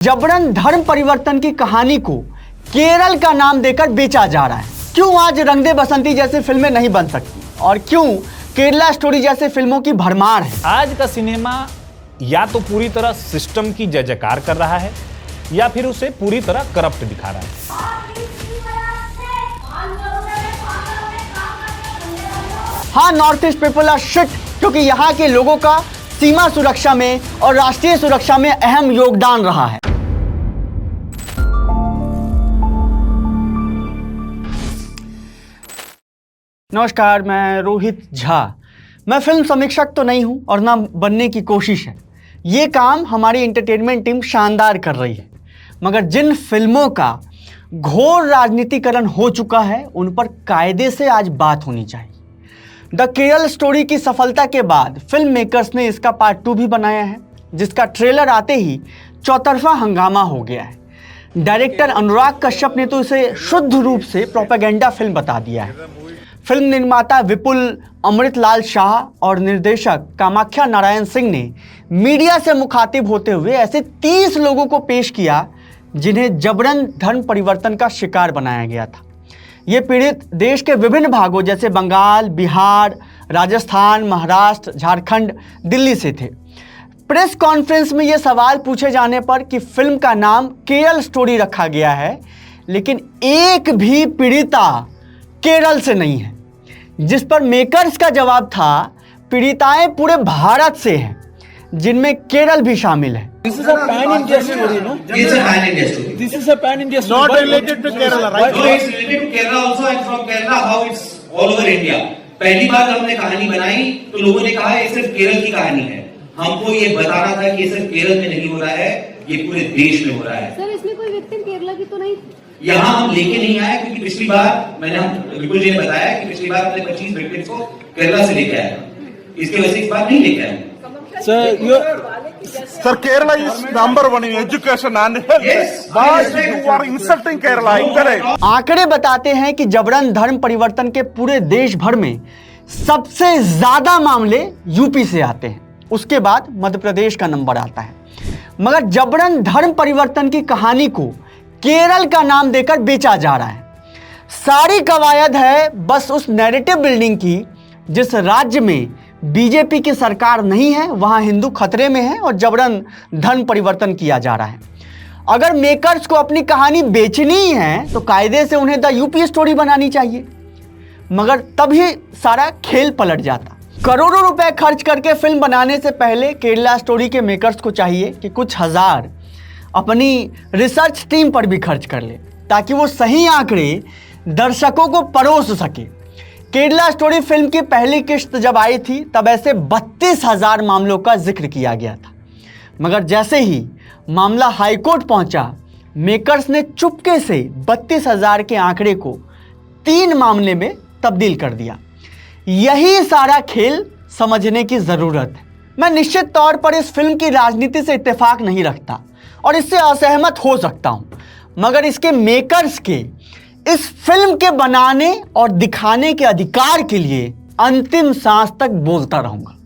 जबरन धर्म परिवर्तन की कहानी को केरल का नाम देकर बेचा जा रहा है। क्यों आज रंग दे बसंती जैसी फिल्में नहीं बन सकती और क्यों केरला स्टोरी जैसे फिल्मों की भरमार है। आज का सिनेमा या तो पूरी तरह सिस्टम की जय जयकार कर रहा है या फिर उसे पूरी तरह करप्ट दिखा रहा है। हाँ, north east people are shit क्योंकि यहाँ के लोगों का सीमा सुरक्षा में और राष्ट्रीय सुरक्षा में अहम योगदान रहा है। नमस्कार, मैं रोहित झा। मैं फिल्म समीक्षक तो नहीं हूं और ना बनने की कोशिश है। ये काम हमारी एंटरटेनमेंट टीम शानदार कर रही है, मगर जिन फिल्मों का घोर राजनीतिकरण हो चुका है उन पर कायदे से आज बात होनी चाहिए। द केरल स्टोरी की सफलता के बाद फिल्म मेकर्स ने इसका पार्ट 2 भी बनाया है, जिसका ट्रेलर आते ही चौतरफा हंगामा हो गया है। डायरेक्टर अनुराग कश्यप ने तो इसे शुद्ध रूप से प्रोपेगेंडा फिल्म बता दिया है। फिल्म निर्माता विपुल अमृतलाल शाह और निर्देशक कामाख्या नारायण सिंह ने मीडिया से मुखातिब होते हुए ऐसे 30 लोगों को पेश किया जिन्हें जबरन धर्म परिवर्तन का शिकार बनाया गया था। ये पीड़ित देश के विभिन्न भागों जैसे बंगाल, बिहार, राजस्थान, महाराष्ट्र, झारखंड, दिल्ली से थे। प्रेस कॉन्फ्रेंस में ये सवाल पूछे जाने पर कि फिल्म का नाम केरल स्टोरी रखा गया है, लेकिन एक भी पीड़िता केरल से नहीं है, जिस पर मेकर्स का जवाब था पीड़िताएं पूरे भारत से हैं, जिनमें केरल भी शामिल है। This is a pan-India story, no? It's a pan-India story. This is a pan-India story. Not related to Kerala, right? No, it's related to Kerala also, and from Kerala how it's all over India. पहली बार जब हमने कहानी बनाई तो लोगों ने कहा ये सिर्फ केरल की कहानी है। हमको ये बताना था कि ये सिर्फ केरल में नहीं हो रहा है, ये पूरे देश में हो रहा है। सर, इसमें कोई विक्टिम केरला की तो नहीं? यहाँ हम लेके नहीं आए क्योंकि पिछली बार विपुल जी ने बताया कि पिछली बार हमने 25 विक्टिम्स को केरला से लेके आया, इसके वजह से इस बार नहीं लेके आए। Sir, Kerala is number one in education and health. Yes. Why you are insulting Kerala? Incorrect. आंकड़े बताते हैं कि जबरन धर्म परिवर्तन के पूरे देश भर में सबसे ज्यादा मामले यूपी से आते हैं, उसके बाद मध्य प्रदेश का नंबर आता है। मगर जबरन धर्म परिवर्तन की कहानी को केरल का नाम देकर बेचा जा रहा है। सारी कवायद है बस उस नैरेटिव बिल्डिंग की जिस राज्य में बीजेपी की सरकार नहीं है वहां हिंदू खतरे में है और जबरन धर्म परिवर्तन किया जा रहा है। अगर मेकर्स को अपनी कहानी बेचनी ही है तो कायदे से उन्हें द यूपी स्टोरी बनानी चाहिए, मगर तभी सारा खेल पलट जाता। करोड़ों रुपए खर्च करके फिल्म बनाने से पहले केरला स्टोरी के मेकर्स को चाहिए कि कुछ हजार अपनी रिसर्च टीम पर भी खर्च कर ले, ताकि वो सही आंकड़े दर्शकों को परोस सके। केरला स्टोरी फिल्म की पहली किश्त जब आई थी तब ऐसे 32,000 मामलों का जिक्र किया गया था, मगर जैसे ही मामला हाईकोर्ट पहुंचा, मेकर्स ने चुपके से 32,000 के आंकड़े को 3 मामले में तब्दील कर दिया। यही सारा खेल समझने की ज़रूरत है। मैं निश्चित तौर पर इस फिल्म की राजनीति से इत्तेफाक नहीं रखता और इससे असहमत हो सकता हूं, मगर इसके मेकर्स के इस फिल्म के बनाने और दिखाने के अधिकार के लिए अंतिम सांस तक बोलता रहूंगा।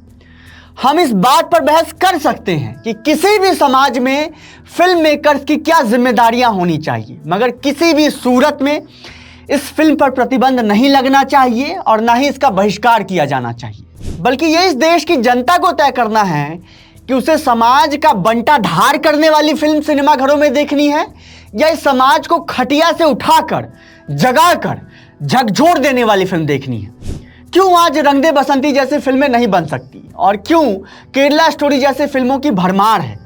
हम इस बात पर बहस कर सकते हैं कि किसी भी समाज में फिल्म मेकर्स की क्या जिम्मेदारियां होनी चाहिए, मगर किसी भी सूरत में इस फिल्म पर प्रतिबंध नहीं लगना चाहिए और ना ही इसका बहिष्कार किया जाना चाहिए, बल्कि यह इस देश की जनता को तय करना है कि उसे समाज का बंटाधार करने वाली फिल्म सिनेमाघरों में देखनी है या इस समाज को खटिया से उठाकर जगाकर झकझोर देने वाली फिल्म देखनी है। क्यों आज रंग दे बसंती जैसी फिल्में नहीं बन सकती और क्यों केरला स्टोरी जैसे फिल्मों की भरमार है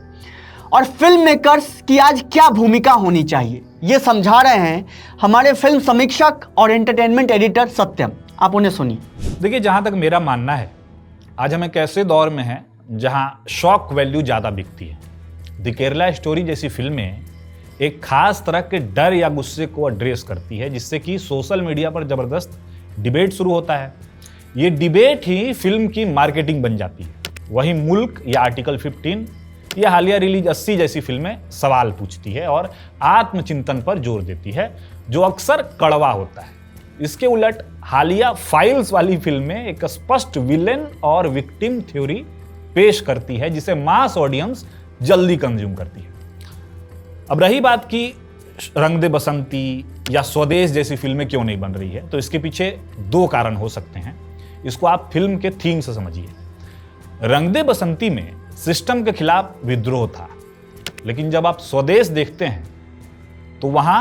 और फिल्म मेकर्स की आज क्या भूमिका होनी चाहिए, ये समझा रहे हैं हमारे फिल्म समीक्षक और एंटरटेनमेंट एडिटर सत्यम। आप उन्हें सुनिए। देखिए, जहाँ तक मेरा मानना है, आज हम एक ऐसे दौर में हैं जहाँ शॉक वैल्यू ज़्यादा बिकती है। द केरला स्टोरी जैसी फिल्में एक खास तरह के डर या गुस्से को एड्रेस करती है, जिससे कि सोशल मीडिया पर ज़बरदस्त डिबेट शुरू होता है। ये डिबेट ही फिल्म की मार्केटिंग बन जाती है। वहीं मुल्क या आर्टिकल 15 या हालिया रिलीज 80 जैसी फिल्में सवाल पूछती है और आत्मचिंतन पर जोर देती है, जो अक्सर कड़वा होता है। इसके उलट हालिया फाइल्स वाली फिल्में एक स्पष्ट विलेन और विक्टिम थ्योरी पेश करती है, जिसे मास ऑडियंस जल्दी कंज्यूम करती है। अब रही बात की रंग दे बसंती या स्वदेश जैसी फिल्में क्यों नहीं बन रही है, तो इसके पीछे दो कारण हो सकते हैं। इसको आप फिल्म के थीम से समझिए। रंग दे बसंती में सिस्टम के खिलाफ विद्रोह था, लेकिन जब आप स्वदेश देखते हैं तो वहां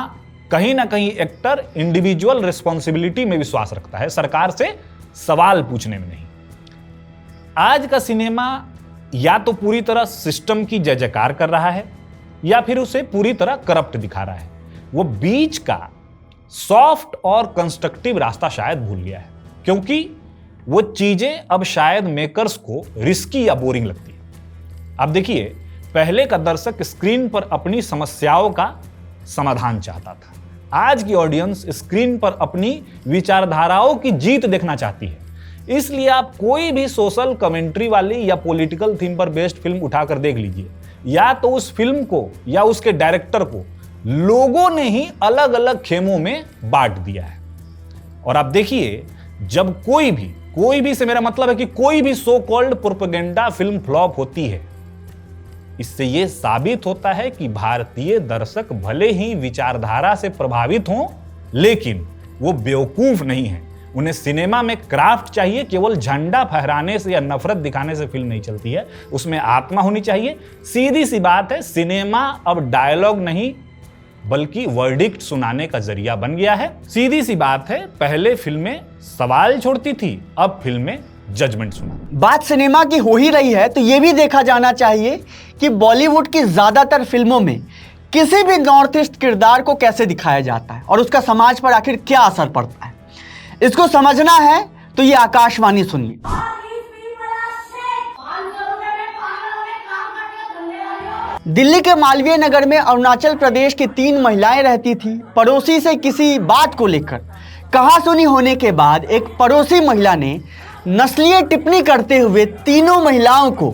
कहीं ना कहीं एक्टर इंडिविजुअल रिस्पॉन्सिबिलिटी में विश्वास रखता है, सरकार से सवाल पूछने में नहीं। आज का सिनेमा या तो पूरी तरह सिस्टम की जय जयकार कर रहा है या फिर उसे पूरी तरह करप्ट दिखा रहा है। वो बीच का सॉफ्ट और कंस्ट्रक्टिव रास्ता शायद भूल गया है, क्योंकि वो चीजें अब शायद मेकर्स को रिस्की या बोरिंग लगती है। अब देखिए, पहले का दर्शक स्क्रीन पर अपनी समस्याओं का समाधान चाहता था। आज की ऑडियंस स्क्रीन पर अपनी विचारधाराओं की जीत देखना चाहती है। इसलिए आप कोई भी सोशल कमेंट्री वाली या पॉलिटिकल थीम पर बेस्ड फिल्म उठाकर देख लीजिए, या तो उस फिल्म को या उसके डायरेक्टर को लोगों ने ही अलग अलग खेमों में बांट दिया है। और आप देखिए, जब कोई भी से मेरा मतलब है कि कोई भी so called propaganda film flop होती है, इससे यह साबित होता है कि भारतीय दर्शक भले ही विचारधारा से प्रभावित हों, लेकिन वो बेवकूफ नहीं है। उन्हें सिनेमा में क्राफ्ट चाहिए। केवल झंडा फहराने से या नफरत दिखाने से फिल्म नहीं चलती है, उसमें आत्मा होनी चाहिए। सीधी सी बात है, सिनेमा अब डायलॉग नहीं बल्कि वर्डिक्ट सुनाने का जरिया बन गया है। सीधी सी बात है, पहले फिल्में सवाल छोड़ती थी, अब फिल्में जजमेंट सुना। बात सिनेमा की हो ही रही है तो यह भी देखा जाना चाहिए कि बॉलीवुड की ज्यादातर फिल्मों में किसी भी नॉर्थ ईस्ट किरदार को कैसे दिखाया जाता है और उसका समाज पर आखिर क्या असर पड़ता है। इसको समझना है तो ये आकाशवाणी सुनिए। दिल्ली के मालवीय नगर में अरुणाचल प्रदेश की 3 महिलाएं रहती थी। पड़ोसी से किसी बात को लेकर कहासुनी होने के बाद एक पड़ोसी महिला ने नस्लीय टिप्पणी करते हुए तीनों महिलाओं को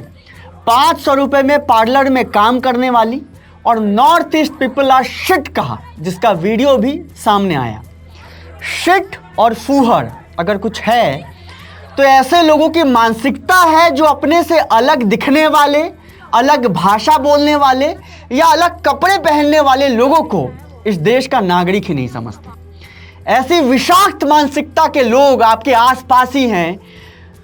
500 रुपए में पार्लर में काम करने वाली और north east people are shit कहा, जिसका वीडियो भी सामने आया। शिट और फूहड़ अगर कुछ है तो ऐसे लोगों की मानसिकता है जो अपने से अलग दिखने वाले, अलग भाषा बोलने वाले या अलग कपड़े पहनने वाले लोगों को इस देश का नागरिक ही नहीं समझते। ऐसी विषाक्त मानसिकता के लोग आपके आसपास ही हैं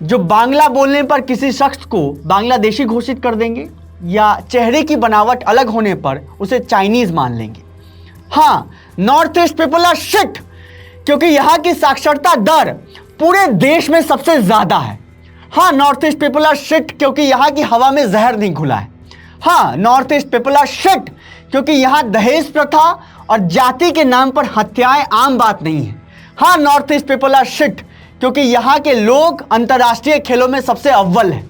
जो बांग्ला बोलने पर किसी शख्स को बांग्लादेशी घोषित कर देंगे या चेहरे की बनावट अलग होने पर उसे चाइनीज मान लेंगे। हाँ, north east people are shit क्योंकि यहाँ की साक्षरता दर पूरे देश में सबसे ज्यादा है। हाँ, north east people are shit क्योंकि यहाँ की हवा में जहर नहीं घुला है। हाँ, north east people are shit क्योंकि यहाँ दहेज प्रथा और जाति के नाम पर हत्याएं आम बात नहीं है। हाँ, north east people are shit क्योंकि यहाँ के लोग अंतर्राष्ट्रीय खेलों में सबसे अव्वल हैं।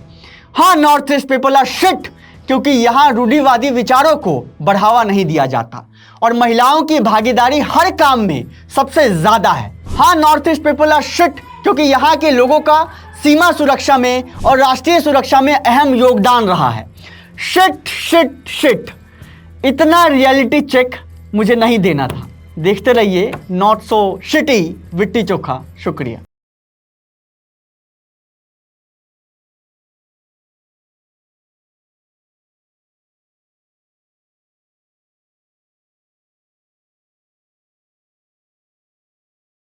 हाँ, north east people are shit क्योंकि यहाँ रूढ़िवादी विचारों को बढ़ावा नहीं दिया जाता और महिलाओं की भागीदारी हर काम में सबसे ज्यादा है। हाँ, north east people are shit क्योंकि यहाँ के लोगों का सीमा सुरक्षा में और राष्ट्रीय सुरक्षा में अहम योगदान रहा है। शिट शिट शिट, इतना रियलिटी चेक मुझे नहीं देना था। देखते रहिए नॉट सो शिटी विट्टी चोखा। शुक्रिया।